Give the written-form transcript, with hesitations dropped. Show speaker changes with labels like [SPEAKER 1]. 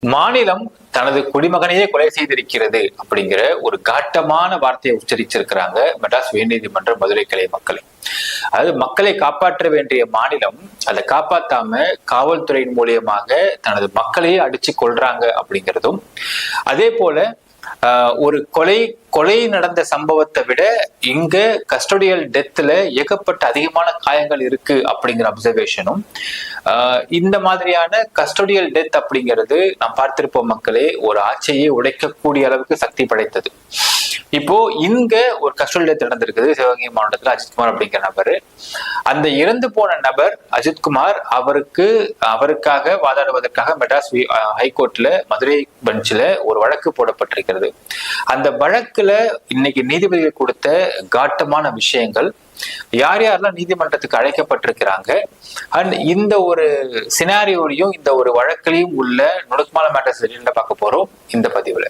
[SPEAKER 1] மாநிலம் தனது குடிமகனையே கொலை செய்திருக்கிறது அப்படிங்கிற ஒரு காட்டமான வார்த்தையை உச்சரிச்சிருக்கிறாங்க மெட்ராஸ் உயர்நீதிமன்ற மதுரை கிளை மக்கள். அதாவது மக்களை காப்பாற்ற வேண்டிய மாநிலம் அதை காப்பாத்தாம காவல்துறையின் மூலியமாக தனது மக்களையே அடிச்சு கொள்றாங்க அப்படிங்கிறதும், அதே போல ஒரு கொலை நடந்த சம்பவத்தை விட இங்க கஸ்டோடியல் டெத்ல ஏகப்பட்ட அதிகமான காயங்கள் இருக்கு அப்படிங்கிற அப்சர்வேஷனும், இந்த மாதிரியான கஸ்டோடியல் டெத் அப்படிங்கிறது நாம் பார்த்திருப்போம் மக்களே, ஒரு ஆட்சியை உடைக்கக்கூடிய அளவுக்கு சக்தி படைத்தது. இப்போ இங்க ஒரு கஸ்டோடியல் டெத் நடந்திருக்குது சிவகங்கை மாவட்டத்துல. அஜித்குமார் அப்படிங்கிற நபரு, அந்த இறந்து போன நபர் அஜித்குமார் அவருக்காக வாதாடுவதற்காக மெட்ராஸ் ஹைகோர்ட்ல மதுரை பெஞ்சில் ஒரு வழக்கு போடப்பட்டிருக்கிறது. அந்த வழக்குல இன்னைக்கு நீதிபதிகள் கொடுத்த காட்டமான விஷயங்கள், யார் யாரெல்லாம் நீதிமன்றத்துக்கு அழைக்கப்பட்டிருக்கிறாங்க, அண்ட் இந்த ஒரு சினாரியோலையும் இந்த ஒரு வழக்கிலையும் உள்ள நுணுக்கமான மேட்டர்ஸ் பார்க்க போறோம் இந்த பதிவுல.